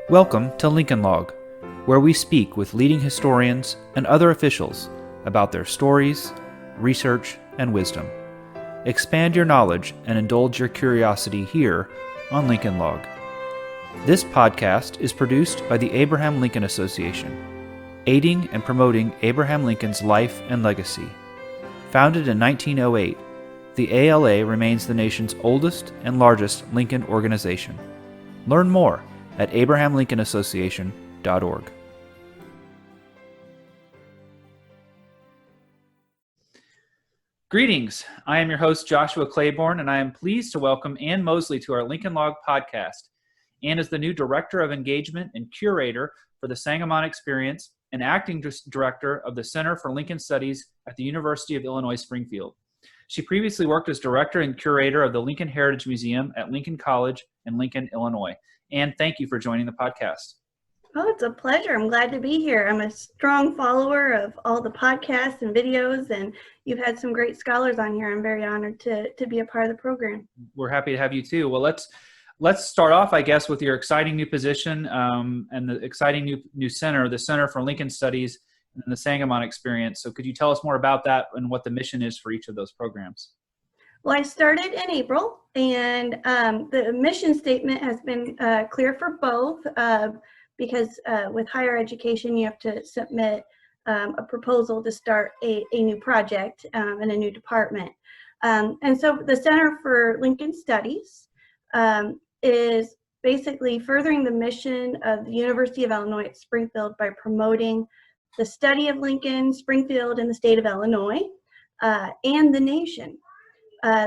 Welcome to Lincoln Log, where we speak with leading historians and other officials about their stories, research, and wisdom. Expand your knowledge and indulge your curiosity here on Lincoln Log. This podcast is produced by the Abraham Lincoln Association, aiding and promoting Abraham Lincoln's life and legacy. Founded in 1908, the ALA remains the nation's oldest and largest Lincoln organization. Learn more at abrahamlincolnassociation.org. Greetings. I am your host, Joshua Claybourn, and I am pleased to welcome Ann Moseley to our Lincoln Log podcast. Ann is the new Director of Engagement and Curator for the Sangamon Experience and Acting Director of the Center for Lincoln Studies at the University of Illinois Springfield. She previously worked as Director and Curator of the Lincoln Heritage Museum at Lincoln College in Lincoln, Illinois. Ann, thank you for joining the podcast. Oh, it's a pleasure. I'm glad to be here. I'm a strong follower of all the podcasts and videos, and you've had some great scholars on here. I'm very honored to be a part of the program. We're happy to have you too. Well, let's start off, I guess, with your exciting new position and the exciting new center, the Center for Lincoln Studies and the Sangamon Experience. So could you tell us more about that and what the mission is for each of those programs? Well, I started in April, and the mission statement has been clear for both because with higher education, you have to submit a proposal to start a new project and a new department. And so the Center for Lincoln Studies is basically furthering the mission of the University of Illinois at Springfield by promoting the study of Lincoln, Springfield, and the state of Illinois, and the nation.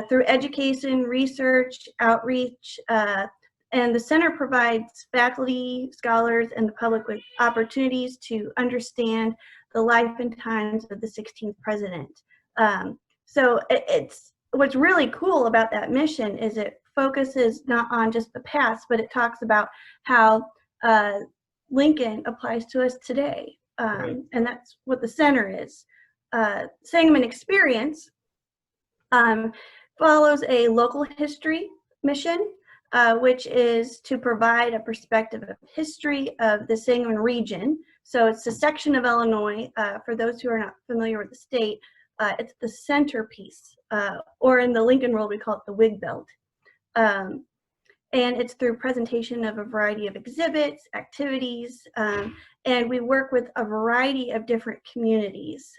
Through education, research, outreach, and the center provides faculty, scholars, and the public with opportunities to understand the life and times of the 16th president. So it's what's really cool about that mission is it focuses not on just the past, but it talks about how Lincoln applies to us today. And that's what the center is. Sangamon Experience follows a local history mission, which is to provide a perspective of history of the Sangamon region. So it's a section of Illinois. For those who are not familiar with the state, it's the centerpiece, or in the Lincoln world, we call it the Wig Belt. And it's through presentation of a variety of exhibits, activities, and we work with a variety of different communities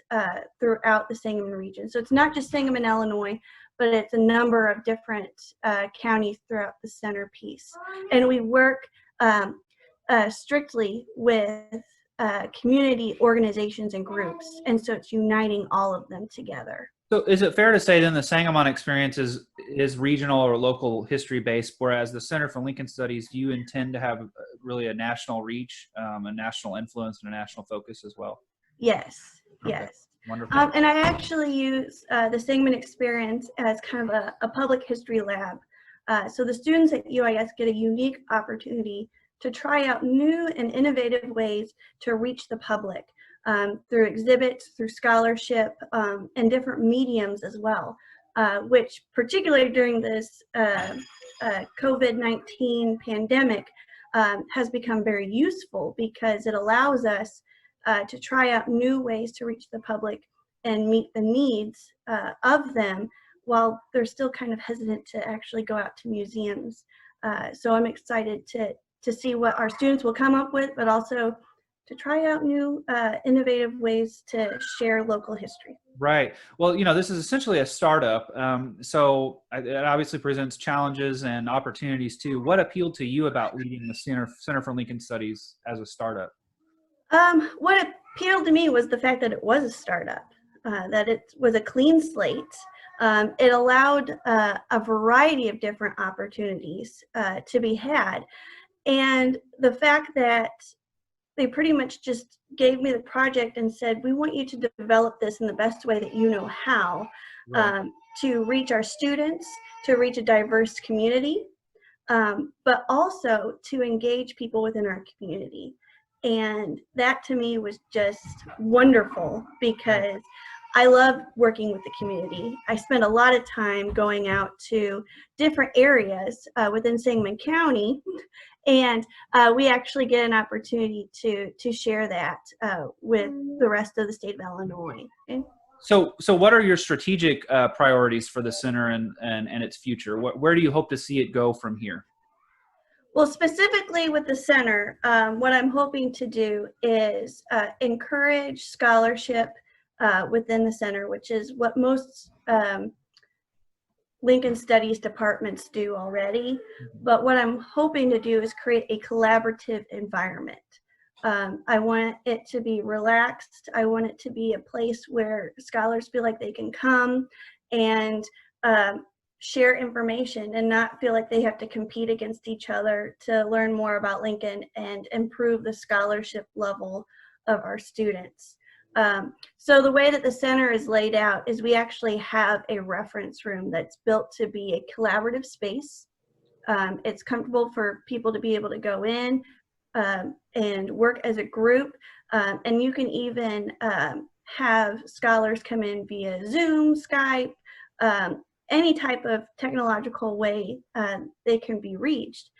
throughout the Sangamon region. So it's not just Sangamon, Illinois, but it's a number of different counties throughout the centerpiece. And we work strictly with community organizations and groups, and so it's uniting all of them together. So is it fair to say then the Sangamon Experience is regional or local history based, whereas the Center for Lincoln Studies, you intend to have really a national reach, a national influence, and a national focus as well? Yes, okay. Yes. Wonderful. And I actually use the Sangamon Experience as kind of a public history lab. So the students at UIS get a unique opportunity to try out new and innovative ways to reach the public. Through exhibits, through scholarship, and different mediums as well, which particularly during this COVID-19 pandemic has become very useful because it allows us to try out new ways to reach the public and meet the needs of them while they're still kind of hesitant to actually go out to museums. So I'm excited to see what our students will come up with, but also to try out new innovative ways to share local history. Right. Well, this is essentially a startup. So it obviously presents challenges and opportunities too. What appealed to you about leading the Center for Lincoln Studies as a startup? What appealed to me was the fact that it was a startup, that it was a clean slate. It allowed a variety of different opportunities to be had. And the fact that they pretty much just gave me the project and said, we want you to develop this in the best way that you know how, right, to reach our students, to reach a diverse community, but also to engage people within our community. And that to me was just wonderful because I love working with the community. I spend a lot of time going out to different areas within Sangamon County, and we actually get an opportunity to share that with the rest of the state of Illinois. Okay? So what are your strategic priorities for the center and its future? Where do you hope to see it go from here? Well, specifically with the center, what I'm hoping to do is encourage scholarship within the center, which is what most Lincoln Studies departments do already. But what I'm hoping to do is create a collaborative environment. I want it to be relaxed. I want it to be a place where scholars feel like they can come and share information and not feel like they have to compete against each other to learn more about Lincoln and improve the scholarship level of our students. So the way that the center is laid out is we actually have a reference room that's built to be a collaborative space. It's comfortable for people to be able to go in and work as a group. And you can even have scholars come in via Zoom, Skype, any type of technological way they can be reached.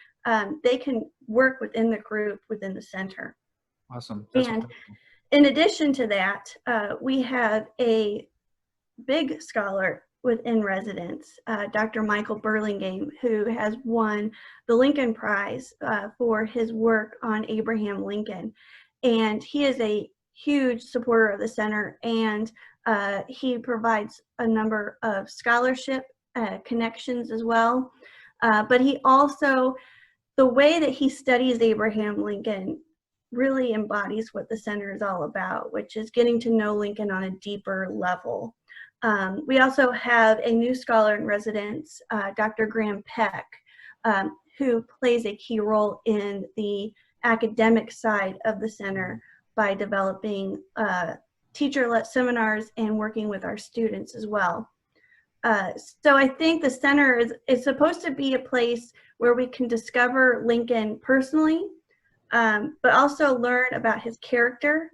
They can work within the group within the center. Awesome. That's wonderful. In addition to that, we have a big scholar within residence, Dr. Michael Burlingame, who has won the Lincoln Prize for his work on Abraham Lincoln. And he is a huge supporter of the center, and he provides a number of scholarship connections as well. But he also, the way that he studies Abraham Lincoln really embodies what the center is all about, which is getting to know Lincoln on a deeper level. We also have a new scholar in residence, Dr. Graham Peck, who plays a key role in the academic side of the center by developing teacher-led seminars and working with our students as well. So I think the center is supposed to be a place where we can discover Lincoln personally, but also learn about his character.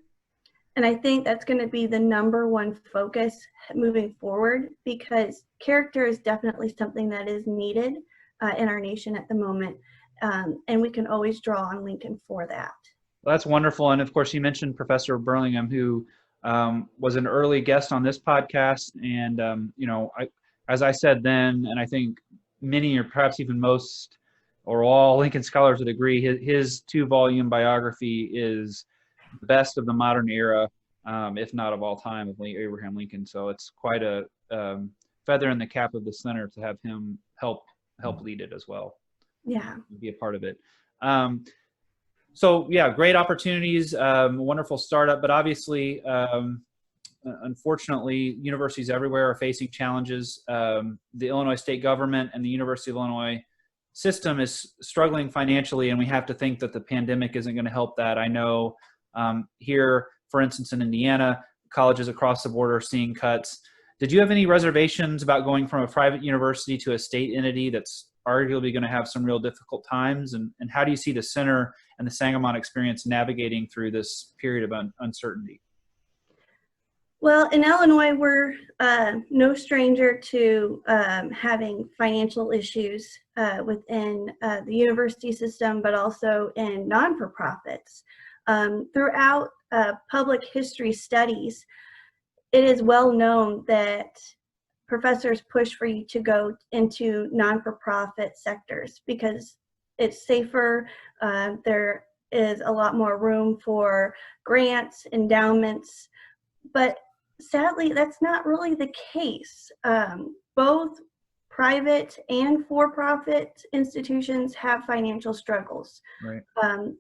And I think that's going to be the #1 focus moving forward, because character is definitely something that is needed in our nation at the moment. And we can always draw on Lincoln for that. Well, that's wonderful. And of course, you mentioned Professor Burlingham, who was an early guest on this podcast. And, you know, as I said then, and I think many or perhaps even most or all Lincoln scholars would agree, his 2-volume biography is the best of the modern era, if not of all time, of Abraham Lincoln. So it's quite a feather in the cap of the center to have him help lead it as well. Yeah. Be a part of it. So yeah, great opportunities, wonderful startup, but obviously, unfortunately, universities everywhere are facing challenges. The Illinois state government and the University of Illinois system is struggling financially, and we have to think that the pandemic isn't going to help that. I know here, for instance, in Indiana, colleges across the border are seeing cuts. Did you have any reservations about going from a private university to a state entity that's arguably going to have some real difficult times? And how do you see the center and the Sangamon experience navigating through this period of uncertainty? Well, in Illinois, we're no stranger to having financial issues within the university system, but also in non-for-profits. Throughout public history studies, it is well known that professors push for you to go into non-for-profit sectors because it's safer. There is a lot more room for grants, endowments, but sadly, that's not really the case. Both private and for-profit institutions have financial struggles. Right.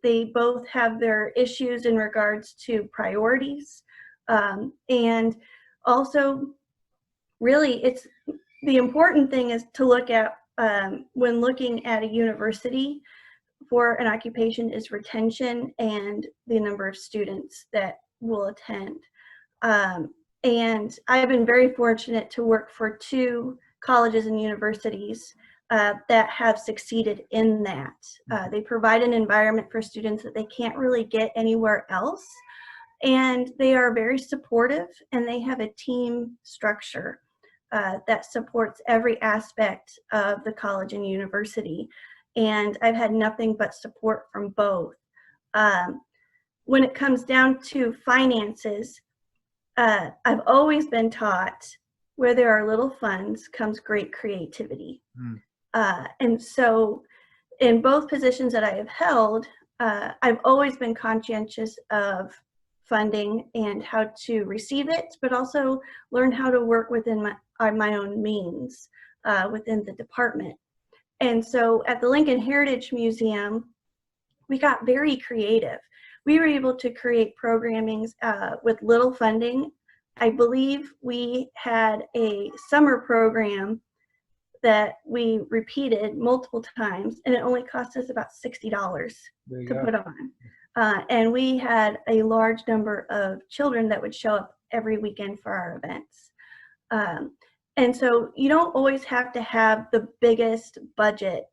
They both have their issues in regards to priorities. And also, really, it's the important thing is to look at when looking at a university for an occupation is retention and the number of students that will attend. And I've been very fortunate to work for 2 colleges and universities that have succeeded in that. They provide an environment for students that they can't really get anywhere else. And they are very supportive, and they have a team structure that supports every aspect of the college and university. And I've had nothing but support from both. When it comes down to finances, I've always been taught where there are little funds comes great creativity. And so in both positions that I have held, I've always been conscientious of funding and how to receive it, but also learn how to work within my own means within the department. And so at the Lincoln Heritage Museum, we got very creative. We were able to create programmings with little funding. I believe we had a summer program that we repeated multiple times, and it only cost us about $60 to put on. And we had a large number of children that would show up every weekend for our events. And so you don't always have to have the biggest budget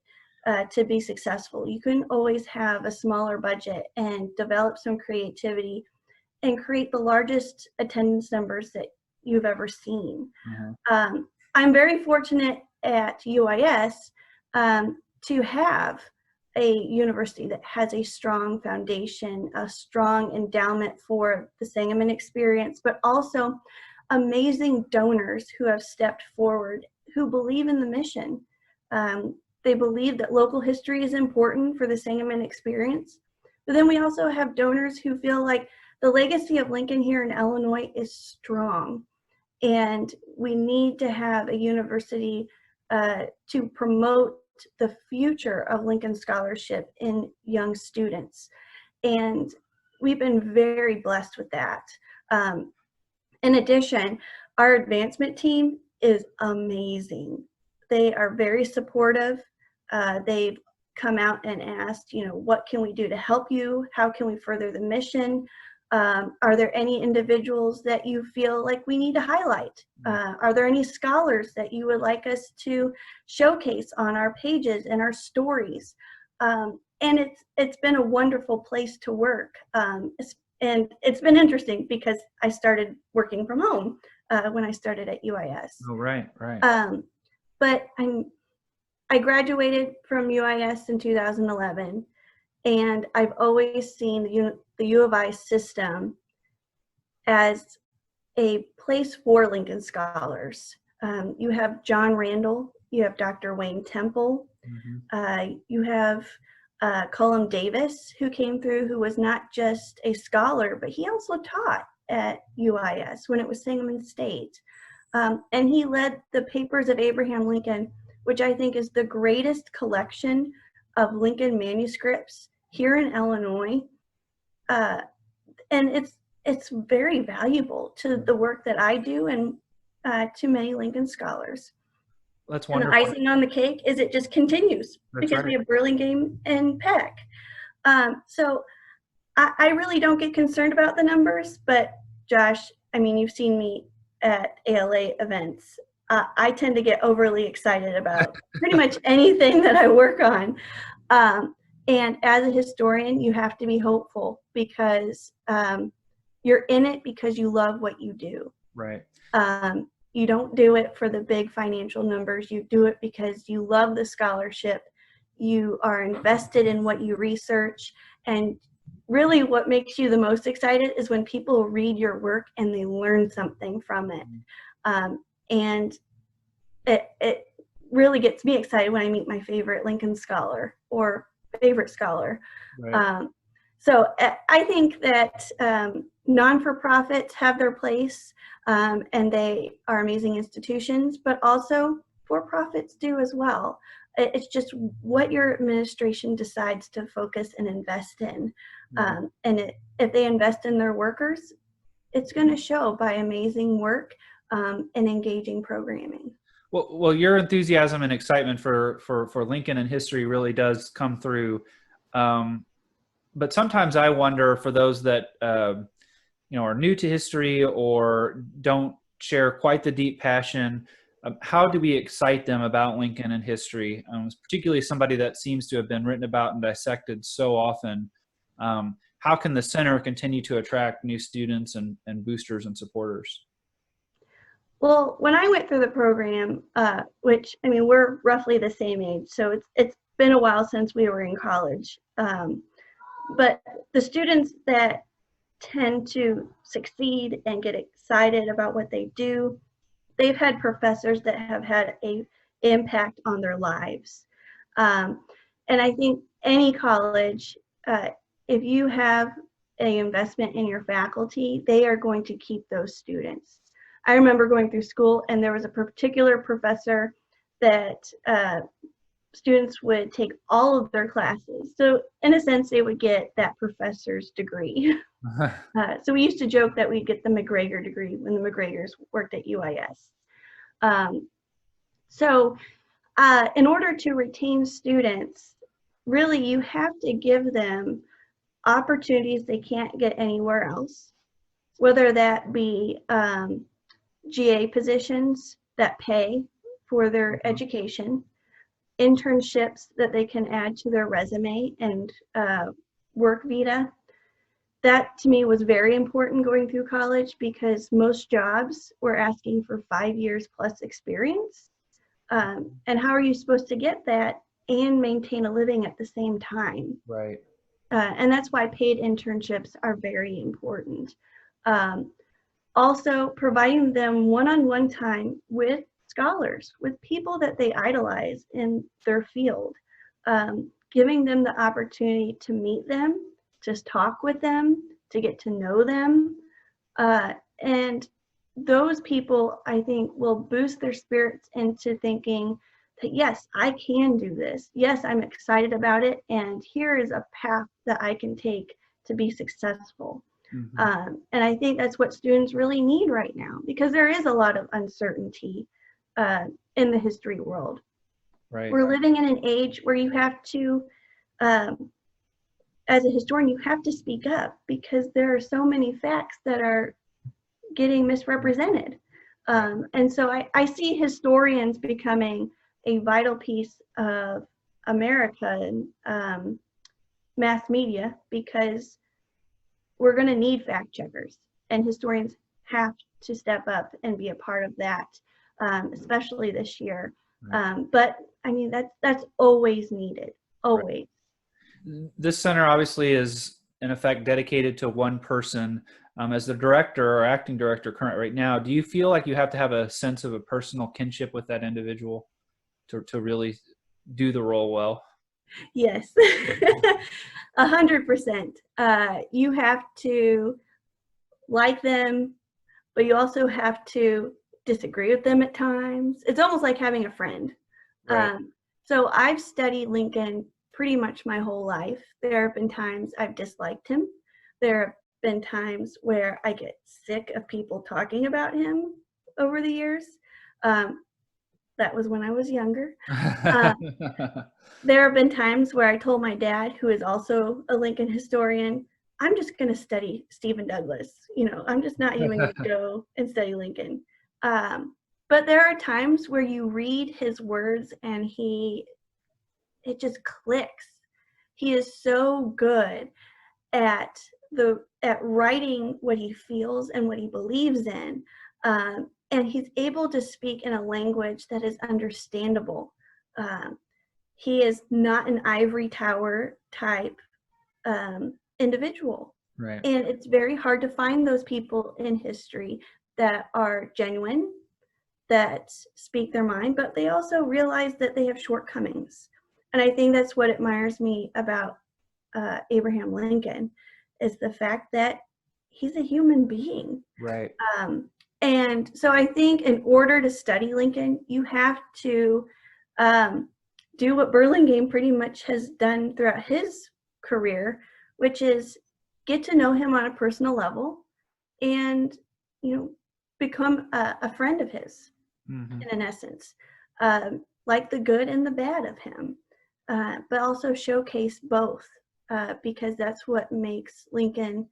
to be successful. You can always have a smaller budget and develop some creativity and create the largest attendance numbers that you've ever seen. I'm very fortunate at UIS to have a university that has a strong foundation, a strong endowment for the Sangamon experience, but also amazing donors who have stepped forward, who believe in the mission. They believe that local history is important for the Sangamon experience. But then we also have donors who feel like the legacy of Lincoln here in Illinois is strong, and we need to have a university to promote the future of Lincoln scholarship in young students. And we've been very blessed with that. In addition, our advancement team is amazing. They are very supportive. They've come out and asked, what can we do to help you? How can we further the mission? Are there any individuals that you feel like we need to highlight? Are there any scholars that you would like us to showcase on our pages and our stories? And it's been a wonderful place to work. And it's been interesting because I started working from home when I started at UIS. Oh, right. But I graduated from UIS in 2011, and I've always seen the U of I system as a place for Lincoln scholars. You have John Randall, you have Dr. Wayne Temple, you have Cullum Davis, who came through, who was not just a scholar, but he also taught at UIS when it was Sangamon State. And he led the Papers of Abraham Lincoln, which I think is the greatest collection of Lincoln manuscripts here in Illinois. And it's very valuable to the work that I do and to many Lincoln scholars. That's wonderful. And the icing on the cake is it just continues. That's because we have Burlingame and Peck. So I really don't get concerned about the numbers, but Josh, I mean, you've seen me at ALA events. I tend to get overly excited about pretty much anything that I work on. And as a historian, you have to be hopeful because you're in it because you love what you do. Right. You don't do it for the big financial numbers. You do it because you love the scholarship. You are invested in what you research. And really what makes you the most excited is when people read your work and they learn something from it. And it really gets me excited when I meet my favorite Lincoln scholar or favorite scholar. Right. So I think that non-for-profits have their place, and they are amazing institutions, but also for-profits do as well. It's just what your administration decides to focus and invest in. And if they invest in their workers, it's going to show by amazing work and engaging programming. Well, your enthusiasm and excitement for Lincoln and history really does come through. But sometimes I wonder, for those that are new to history or don't share quite the deep passion, how do we excite them about Lincoln and history? Particularly somebody that seems to have been written about and dissected so often. how can the center continue to attract new students and boosters and supporters? Well, when I went through the program, which, I mean, we're roughly the same age, so it's been a while since we were in college. But the students that tend to succeed and get excited about what they do, they've had professors that have had a impact on their lives. And I think any college, if you have an investment in your faculty, they are going to keep those students. I remember going through school and there was a particular professor that students would take all of their classes. So in a sense, they would get that professor's degree. So we used to joke that we'd get the McGregor degree when the McGregors worked at UIS. So in order to retain students, really you have to give them opportunities they can't get anywhere else, whether that be GA positions that pay for their education, internships that they can add to their resume and work vita. That to me was very important going through college because most jobs were asking for 5 years plus experience. And how are you supposed to get that and maintain a living at the same time? Right. And that's why paid internships are very important. Also, providing them one-on-one time with scholars, with people that they idolize in their field, giving them the opportunity to meet them, just talk with them, to get to know them. And those people, I think, will boost their spirits into thinking that, yes, I can do this. Yes, I'm excited about it. And here is a path that I can take to be successful. Mm-hmm. And I think that's what students really need right now, because there is a lot of uncertainty in the history world. Right. We're living in an age where you have to, as a historian, you have to speak up because there are so many facts that are getting misrepresented. And so I see historians becoming a vital piece of American mass media, because we're going to need fact checkers, and historians have to step up and be a part of that, especially this year. Right. But I mean, that's always needed, always. Right. This center obviously is in effect dedicated to one person. As the director or acting director current right now, do you feel like you have to have a sense of a personal kinship with that individual to really do the role well? Yes, 100%. You have to like them, but you also have to disagree with them at times. It's almost like having a friend. Right. So I've studied Lincoln pretty much my whole life. There have been times I've disliked him. There have been times where I get sick of people talking about him over the years. That was when I was younger. There have been times where I told my dad, who is also a Lincoln historian, I'm just going to study Stephen Douglas. You know, I'm just not even going to go and study Lincoln. But there are times where you read his words and it just clicks. He is so good at writing what he feels and what he believes in. And he's able to speak in a language that is understandable. He is not an ivory tower type individual. Right. And it's very hard to find those people in history that are genuine, that speak their mind, but they also realize that they have shortcomings. And I think that's what admires me about Abraham Lincoln, is the fact that he's a human being. Right. And so I think in order to study Lincoln, you have to do what Burlingame pretty much has done throughout his career, which is get to know him on a personal level and, you know, become a friend of his, mm-hmm. in an essence, like the good and the bad of him, but also showcase both, because that's what makes Lincoln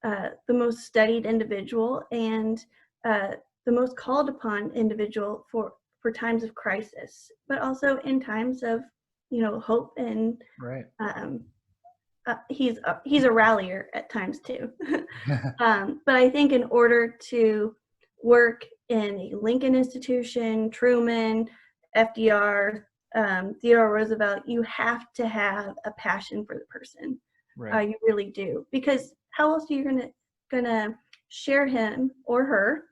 the most studied individual and the most called upon individual for times of crisis, but also in times of, you know, hope and right. he's a rallier at times too. But I think in order to work in a Lincoln institution, Truman, FDR, Theodore Roosevelt, you have to have a passion for the person. Right. You really do, because how else are you gonna share him or her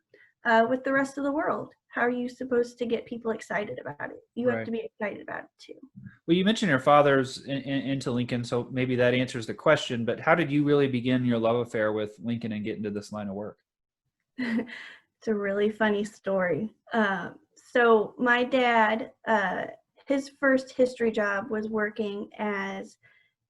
with the rest of the world? How are you supposed to get people excited about it? You have Right. to be excited about it too. Well, you mentioned your father's into Lincoln, so maybe that answers the question. But how did you really begin your love affair with Lincoln and get into this line of work? It's a really funny story. So my dad, his first history job was working as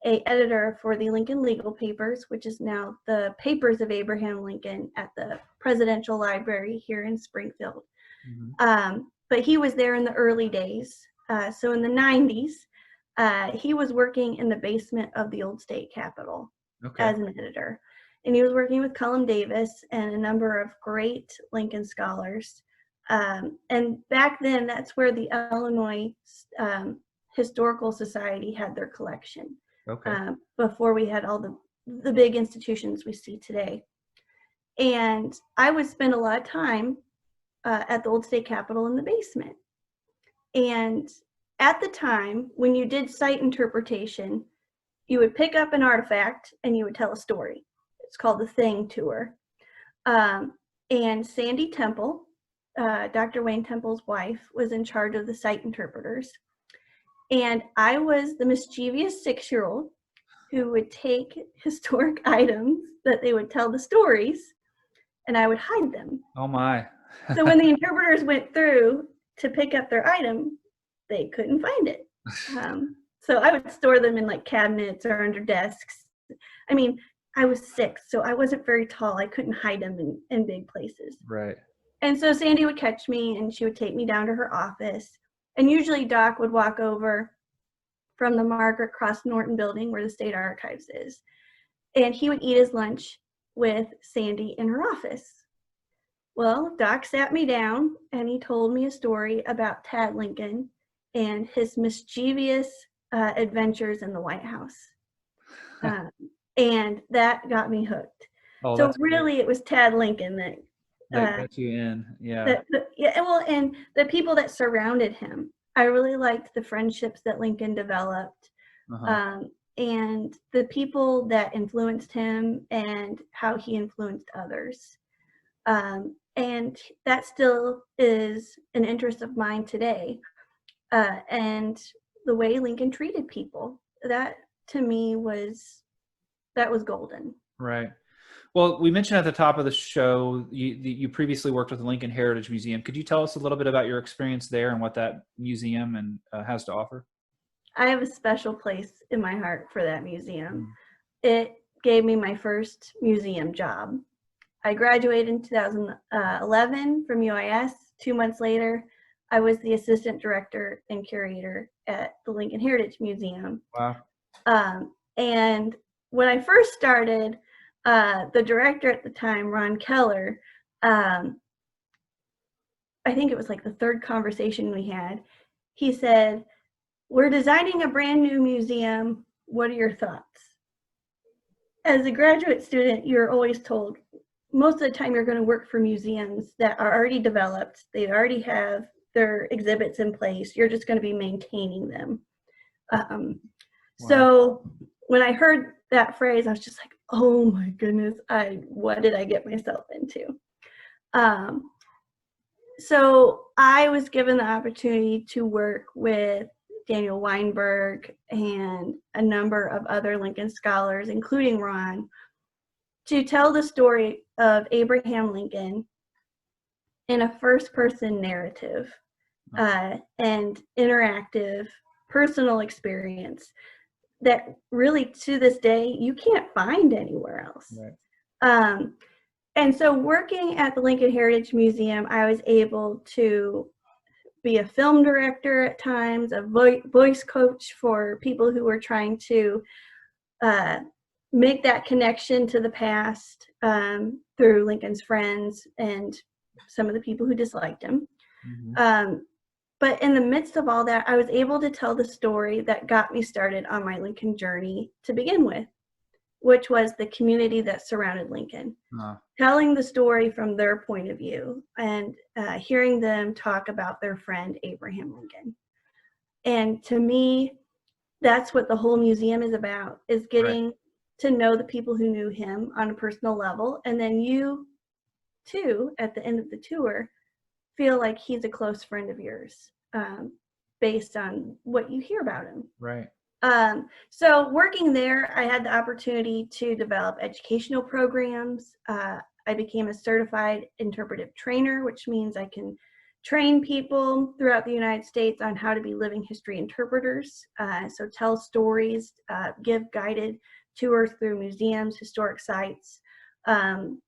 a editor for the Lincoln Legal Papers, which is now the Papers of Abraham Lincoln at the Presidential Library here in Springfield. Mm-hmm. But he was there in the early days. So in the 90s, he was working in the basement of the old state capitol as an editor. And he was working with Cullum Davis and a number of great Lincoln scholars. And back then, that's where the Illinois Historical Society had their collection. Before we had all the big institutions we see today. And I would spend a lot of time at the old state capitol in the basement. And at the time, when you did site interpretation, you would pick up an artifact and you would tell a story. It's called the Thing Tour. And Sandy Temple, Dr. Wayne Temple's wife, was in charge of the site interpreters. And I was the mischievous 6-year-old who would take historic items that they would tell the stories, and I would hide them. Oh my. So when the interpreters went through to pick up their item, they couldn't find it. So I would store them in like cabinets or under desks. I mean, I was 6, so I wasn't very tall. I couldn't hide them in big places. Right. And so Sandy would catch me and she would take me down to her office. And usually Doc would walk over from the Margaret Cross Norton building where the State Archives is. And he would eat his lunch with Sandy in her office. Well, Doc sat me down and he told me a story about Tad Lincoln and his mischievous adventures in the White House. And that got me hooked. Oh, so really, it was Tad Lincoln that got you in. Yeah. And the people that surrounded him. I really liked the friendships that Lincoln developed, and the people that influenced him and how he influenced others. And that still is an interest of mine today. And the way Lincoln treated people, that to me was golden. Right. Well, we mentioned at the top of the show, you previously worked with the Lincoln Heritage Museum. Could you tell us a little bit about your experience there and what that museum has to offer? I have a special place in my heart for that museum. It gave me my first museum job. I graduated in 2011 from UIS. 2 months later, I was the assistant director and curator at the Lincoln Heritage Museum. Wow. And when I first started, the director at the time, Ron Keller, I think it was like the third conversation we had, he said, "We're designing a brand new museum. What are your thoughts?" As a graduate student, you're always told, most of the time you're going to work for museums that are already developed. They already have their exhibits in place. You're just going to be maintaining them. Wow. So when I heard that phrase, I was just like, oh my goodness, what did I get myself into? So I was given the opportunity to work with Daniel Weinberg and a number of other Lincoln scholars, including Ron, to tell the story of Abraham Lincoln in a first-person narrative and interactive personal experience that really, to this day, you can't find anywhere else. Right. And so working at the Lincoln Heritage Museum, I was able to be a film director at times, a voice coach for people who were trying to make that connection to the past through Lincoln's friends and some of the people who disliked him. Mm-hmm. But in the midst of all that, I was able to tell the story that got me started on my Lincoln journey to begin with. which was the community that surrounded Lincoln, telling the story from their point of view and hearing them talk about their friend Abraham Lincoln. And to me, that's what the whole museum is about, is getting to know the people who knew him on a personal level. And then you, too, at the end of the tour, feel like he's a close friend of yours based on what you hear about him. Right. So working there, I had the opportunity to develop educational programs. I became a certified interpretive trainer, which means I can train people throughout the United States on how to be living history interpreters. So tell stories, give guided tours through museums, historic sites. In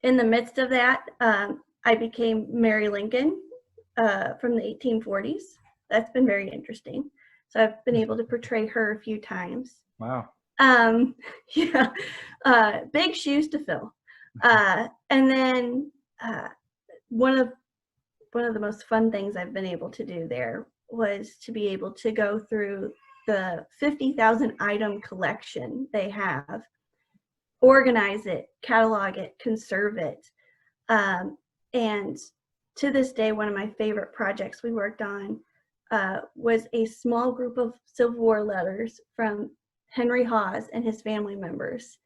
the midst of that, I became Mary Lincoln from the 1840s. That's been very interesting. So I've been able to portray her a few times. Wow. Yeah, big shoes to fill. And then one of the most fun things I've been able to do there was to be able to go through the 50,000 item collection they have, organize it, catalog it, conserve it. And to this day, one of my favorite projects we worked on was a small group of Civil War letters from Henry Hawes and his family members,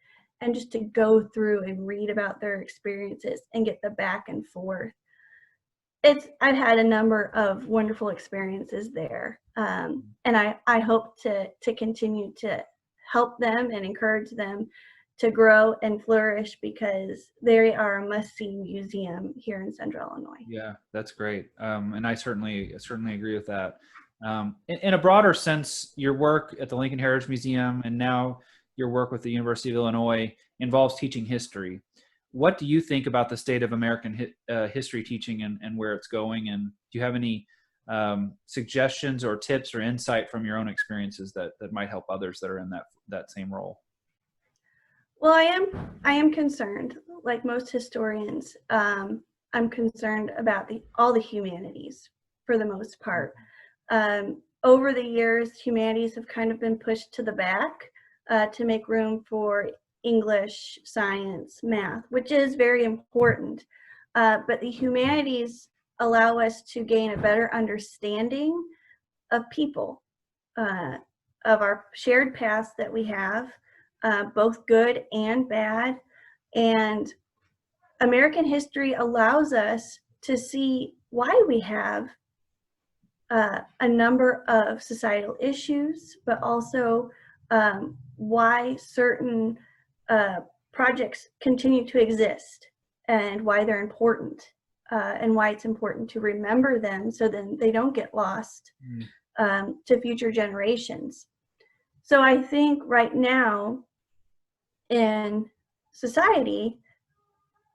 and just to go through and read about their experiences and get the back and forth. I've had a number of wonderful experiences there, and I hope to continue to help them and encourage them to grow and flourish, because they are a must-see museum here in Central Illinois. Yeah, that's great. And I certainly agree with that. In a broader sense, your work at the Lincoln Heritage Museum and now your work with the University of Illinois involves teaching history. What do you think about the state of American history teaching and where it's going? And do you have any suggestions or tips or insight from your own experiences that might help others that are in that same role? Well, I am concerned, like most historians. I'm concerned about all the humanities for the most part. Over the years, humanities have kind of been pushed to the back to make room for English, science, math, which is very important. But the humanities allow us to gain a better understanding of people, of our shared past that we have, both good and bad. And American history allows us to see why we have a number of societal issues, but also why certain projects continue to exist and why they're important, and why it's important to remember them so then they don't get lost to future generations. So I think right now in society,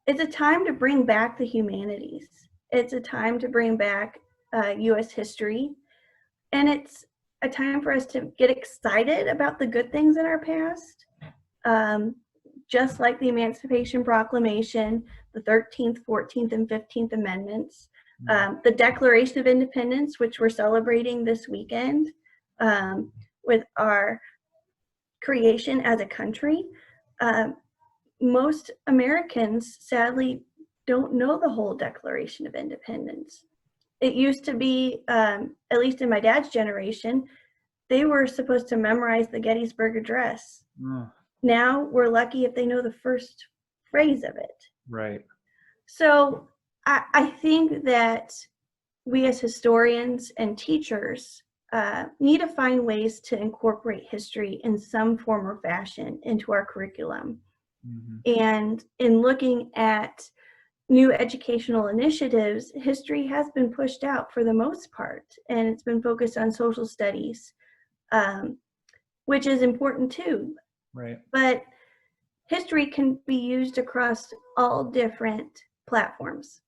it's a time to bring back the humanities. It's a time to bring back U.S. history. And it's a time for us to get excited about the good things in our past. Just like the Emancipation Proclamation, the 13th, 14th, and 15th Amendments, the Declaration of Independence, which we're celebrating this weekend with our creation as a country. Most Americans, sadly, don't know the whole Declaration of Independence. It used to be, at least in my dad's generation, they were supposed to memorize the Gettysburg Address. Now we're lucky if they know the first phrase of it. Right. So I think that we as historians and teachers need to find ways to incorporate history in some form or fashion into our curriculum. And in looking at new educational initiatives, history has been pushed out for the most part, and it's been focused on social studies, which is important too. Right. But history can be used across all different platforms.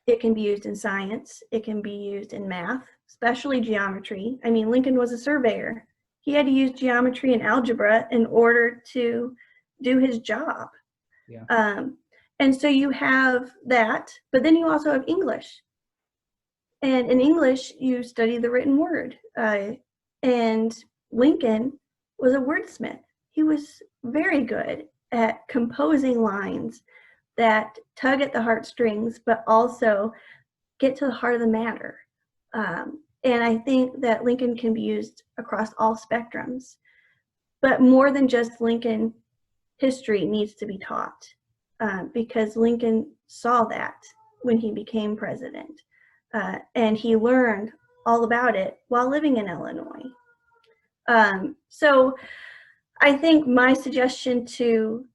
It can be used in science, it can be used in math, especially geometry. I mean, Lincoln was a surveyor. He had to use geometry and algebra in order to do his job. Yeah. And so you have that, but then you also have English. And in English, you study the written word. And Lincoln was a wordsmith. He was very good at composing lines that tug at the heartstrings, but also get to the heart of the matter. And I think that Lincoln can be used across all spectrums. But more than just Lincoln, history needs to be taught, because Lincoln saw that when he became president. And he learned all about it while living in Illinois. So I think my suggestion to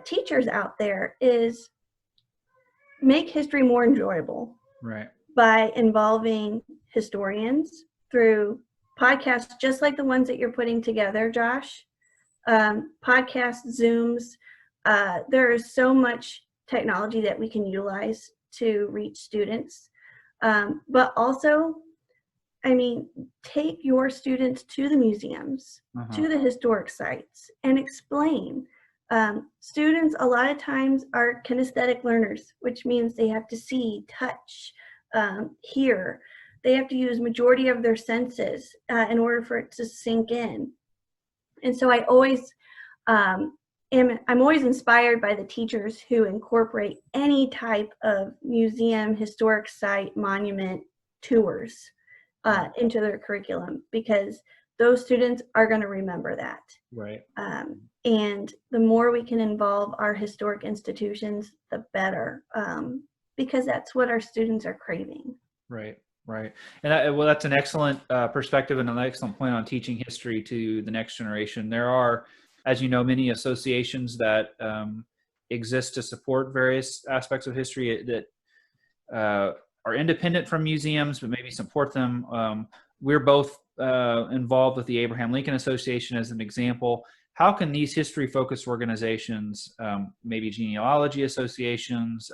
teachers out there is make history more enjoyable. Right. By involving historians through podcasts just like the ones that you're putting together, Josh. Podcasts, Zooms. There is so much technology that we can utilize to reach students. But also, I mean, take your students to the museums, to the historic sites, and explain. Students a lot of times are kinesthetic learners, which means they have to see, touch, hear. They have to use majority of their senses in order for it to sink in. And so I'm always inspired by the teachers who incorporate any type of museum, historic site, monument tours into their curriculum, because those students are going to remember that. Right. And the more we can involve our historic institutions, the better, because that's what our students are craving. Right. Right. And well, that's an excellent perspective and an excellent point on teaching history to the next generation. There are, as you know, many associations that exist to support various aspects of history that are independent from museums, but maybe support them. We're both involved with the Abraham Lincoln Association as an example. How can these history-focused organizations, maybe genealogy associations,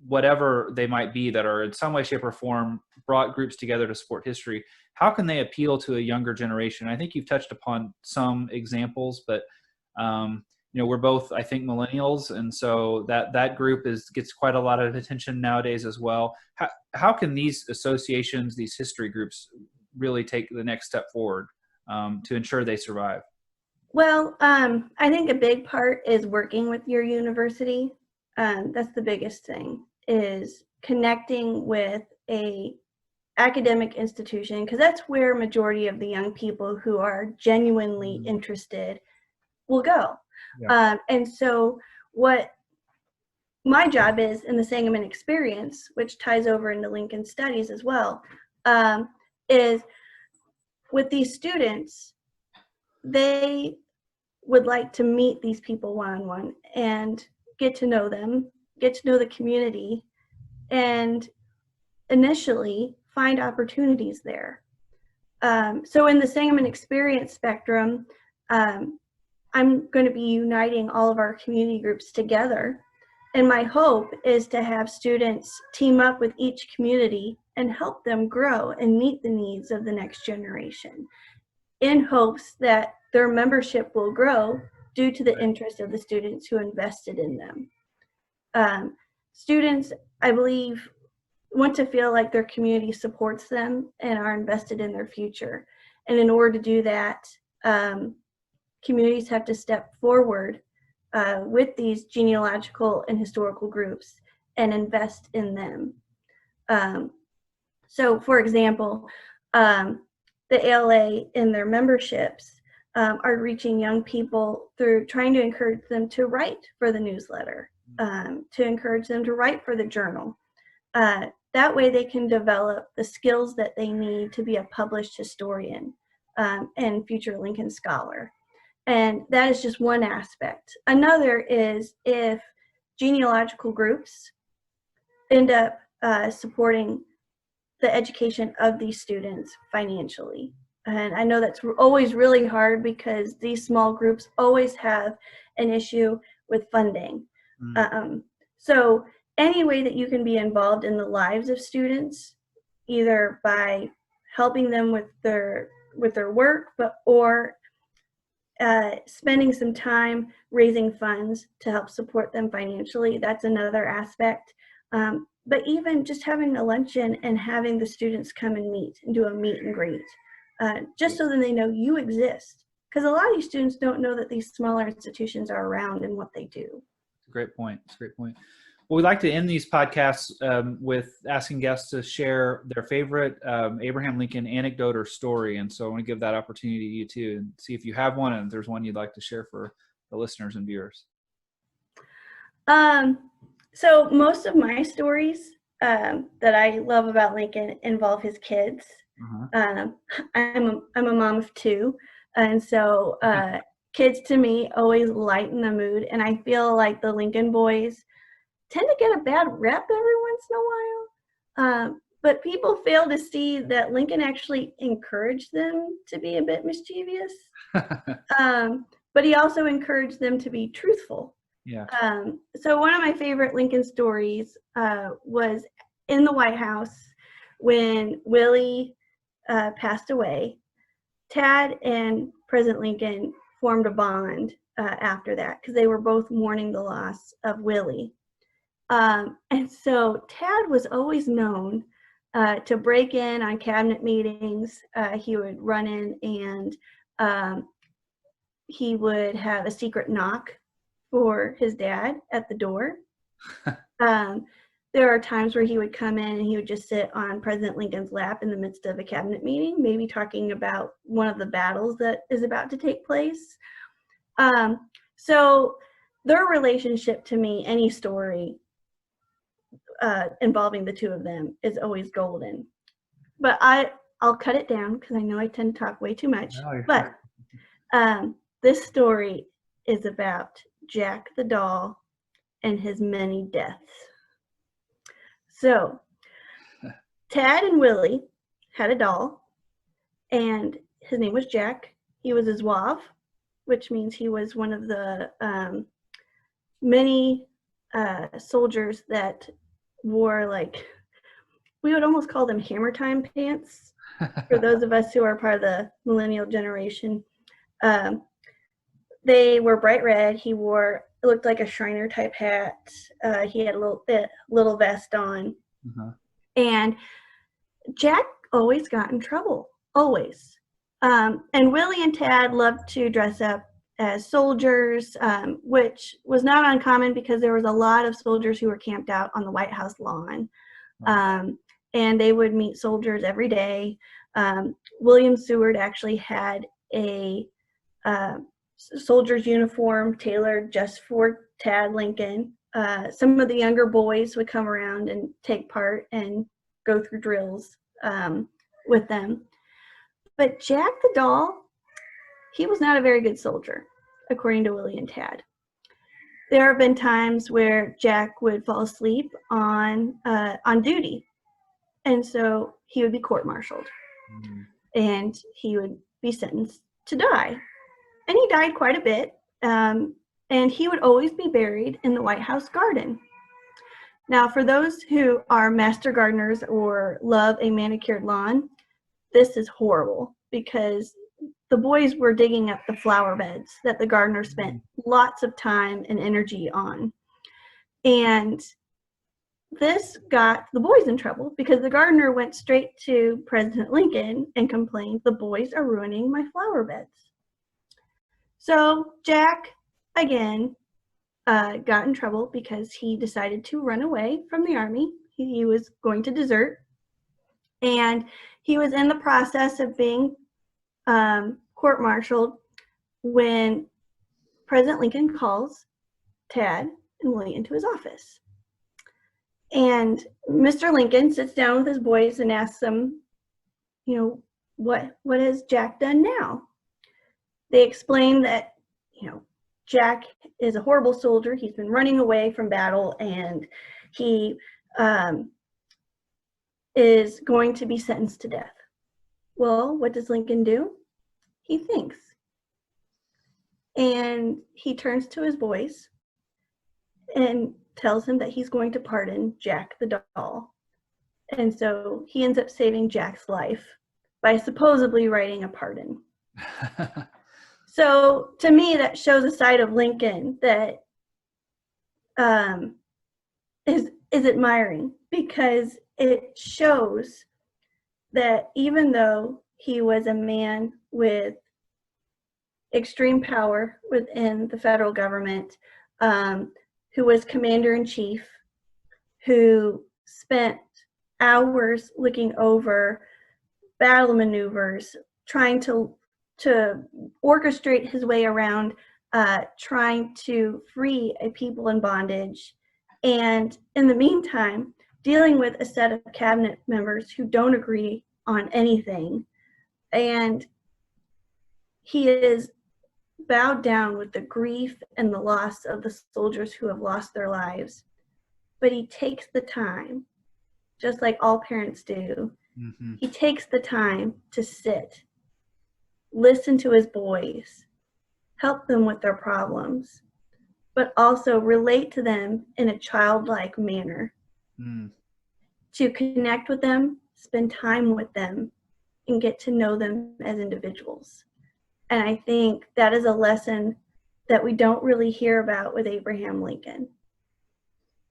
whatever they might be, that are in some way, shape, or form brought groups together to support history, how can they appeal to a younger generation? I think you've touched upon some examples, but we're both, I think, millennials, and so that group gets quite a lot of attention nowadays as well. How can these associations, these history groups, really take the next step forward to ensure they survive? Well, I think a big part is working with your university. That's the biggest thing, is connecting with a academic institution, because that's where majority of the young people who are genuinely interested will go. Yeah. And so what my job is in the Sangamon experience, which ties over into Lincoln Studies as well, is with these students, they would like to meet these people one-on-one and get to know them, get to know the community, and initially find opportunities there. So in the Sangamon experience spectrum, I'm going to be uniting all of our community groups together. And my hope is to have students team up with each community and help them grow and meet the needs of the next generation, in hopes that their membership will grow due to the interest of the students who invested in them. Students, I believe, want to feel like their community supports them and are invested in their future. And in order to do that, communities have to step forward with these genealogical and historical groups and invest in them. So, for example, the ALA in their memberships are reaching young people through trying to encourage them to write for the newsletter, to encourage them to write for the journal. That way they can develop the skills that they need to be a published historian and future Lincoln scholar. And that is just one aspect. Another is if genealogical groups end up supporting the education of these students financially. And I know that's always really hard, because these small groups always have an issue with funding. So any way that you can be involved in the lives of students, either by helping them with their work, or spending some time raising funds to help support them financially, that's another aspect. But even just having a luncheon and having the students come and meet and do a meet and greet, just so that they know you exist. because a lot of these students don't know that these smaller institutions are around and what they do. Great point. That's a great point. Well, we like to end these podcasts with asking guests to share their favorite Abraham Lincoln anecdote or story. And so I want to give that opportunity to you too, and see if you have one and if there's one you'd like to share for the listeners and viewers. So most of my stories that I love about Lincoln involve his kids. I'm a mom of two, and so kids to me always lighten the mood, and I feel like the Lincoln boys tend to get a bad rep every once in a while, but people fail to see that Lincoln actually encouraged them to be a bit mischievous, but he also encouraged them to be truthful. Yeah. So one of my favorite Lincoln stories was in the White House when Willie passed away. Tad and President Lincoln formed a bond after that because they were both mourning the loss of Willie. And so Tad was always known to break in on cabinet meetings. He would run in and he would have a secret knock for his dad at the door. There are times where he would come in and he would just sit on President Lincoln's lap in the midst of a cabinet meeting, maybe talking about one of the battles that is about to take place. So their relationship, to me, any story involving the two of them is always golden. But I'll cut it down because I know I tend to talk way too much. No, but this story is about Jack the doll and his many deaths. So Tad and Willie had a doll, and his name was Jack. He was a Zouave, which means he was one of the many soldiers that wore, like, we would almost call them hammer time pants for those of us who are part of the millennial generation. They were bright red. He wore, it looked like a Shriner type hat. He had a little vest on. And Jack always got in trouble, always. And Willie and Tad loved to dress up as soldiers, which was not uncommon because there was a lot of soldiers who were camped out on the White House lawn. And they would meet soldiers every day. William Seward actually had a soldier's uniform tailored just for Tad Lincoln. Some of the younger boys would come around and take part and go through drills with them. But Jack the doll, he was not a very good soldier, according to Willie and Tad. There have been times where Jack would fall asleep on duty, and so he would be court-martialed, and he would be sentenced to die. And he died quite a bit, and he would always be buried in the White House garden. Now, for those who are master gardeners or love a manicured lawn, this is horrible because the boys were digging up the flower beds that the gardener spent lots of time and energy on. And this got the boys in trouble because the gardener went straight to President Lincoln and complained, "The boys are ruining my flower beds." So Jack, again, got in trouble because he decided to run away from the army. He was going to desert. And he was in the process of being court-martialed when President Lincoln calls Tad and Willie into his office. And Mr. Lincoln sits down with his boys and asks them, what has Jack done now? They explain that, Jack is a horrible soldier. He's been running away from battle, and he is going to be sentenced to death. Well, what does Lincoln do? He thinks. And he turns to his boys and tells him that he's going to pardon Jack the doll. And so he ends up saving Jack's life by supposedly writing a pardon. So to me, that shows a side of Lincoln that is admiring, because it shows that even though he was a man with extreme power within the federal government, who was commander-in-chief, who spent hours looking over battle maneuvers, trying to orchestrate his way around trying to free a people in bondage, and in the meantime dealing with a set of cabinet members who don't agree on anything. And he is bowed down with the grief and the loss of the soldiers who have lost their lives, but he takes the time, just like all parents do. Mm-hmm. He takes the time to sit, listen to his boys, help them with their problems, but also relate to them in a childlike manner. To connect with them, spend time with them, and get to know them as individuals. And I think that is a lesson that we don't really hear about with Abraham Lincoln.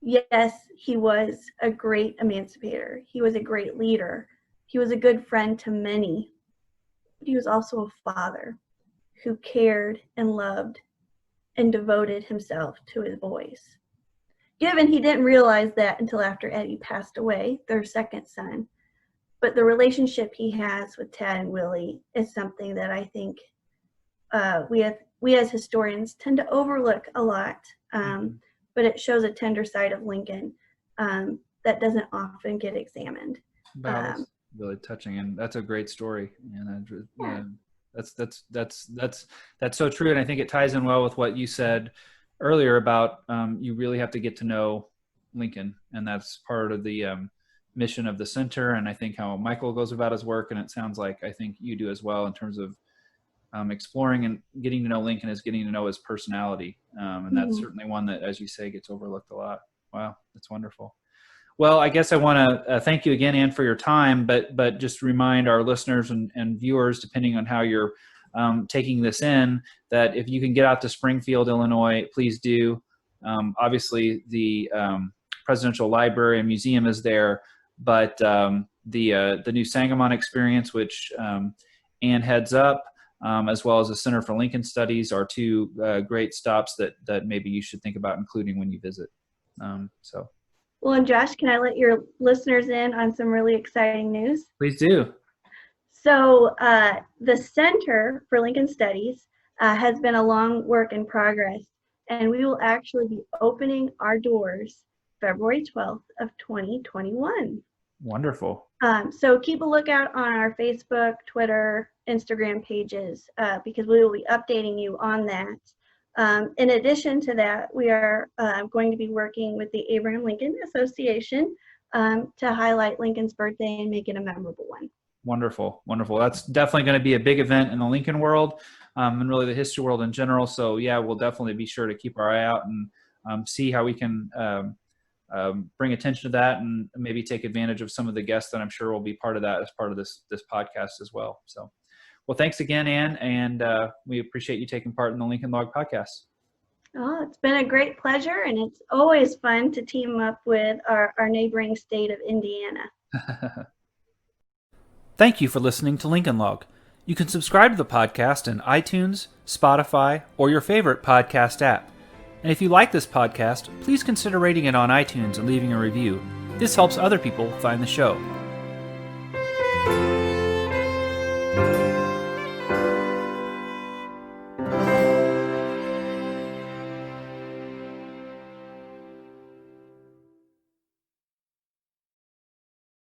Yes, he was a great emancipator. He was a great leader. He was a good friend to many. But he was also a father who cared and loved and devoted himself to his boys. Given he didn't realize that until after Eddie passed away, their second son. But the relationship he has with Tad and Willie is something that I think we as historians tend to overlook a lot. But it shows a tender side of Lincoln that doesn't often get examined. That's really touching, and that's a great story. And that's so true, and I think it ties in well with what you said earlier about you really have to get to know Lincoln, and that's part of the mission of the center. And I think how Michael goes about his work, and it sounds like I think you do as well, in terms of exploring and getting to know Lincoln is getting to know his personality, and that's certainly one that, as you say, gets overlooked a lot. Wow, that's wonderful. Well, I guess I want to thank you again, Ann, for your time, but just remind our listeners and viewers, depending on how you're taking this in, that if you can get out to Springfield, Illinois, please do. Obviously, the Presidential Library and Museum is there, but the new Sangamon experience, which Ann heads up, as well as the Center for Lincoln Studies, are two great stops that maybe you should think about including when you visit. Well, and Josh, can I let your listeners in on some really exciting news? Please do. So the Center for Lincoln Studies has been a long work in progress, and we will actually be opening our doors February 12th of 2021. Wonderful. So keep a lookout on our Facebook, Twitter, Instagram pages, because we will be updating you on that. In addition to that, we are going to be working with the Abraham Lincoln Association to highlight Lincoln's birthday and make it a memorable one. Wonderful, wonderful. That's definitely going to be a big event in the Lincoln world, and really the history world in general. So yeah, we'll definitely be sure to keep our eye out and see how we can bring attention to that, and maybe take advantage of some of the guests that I'm sure will be part of that as part of this podcast as well. So, well, thanks again, Ann, and we appreciate you taking part in the Lincoln Log podcast. Oh, it's been a great pleasure, and it's always fun to team up with our neighboring state of Indiana. Thank you for listening to Lincoln Log. You can subscribe to the podcast in iTunes, Spotify, or your favorite podcast app. And if you like this podcast, please consider rating it on iTunes and leaving a review. This helps other people find the show.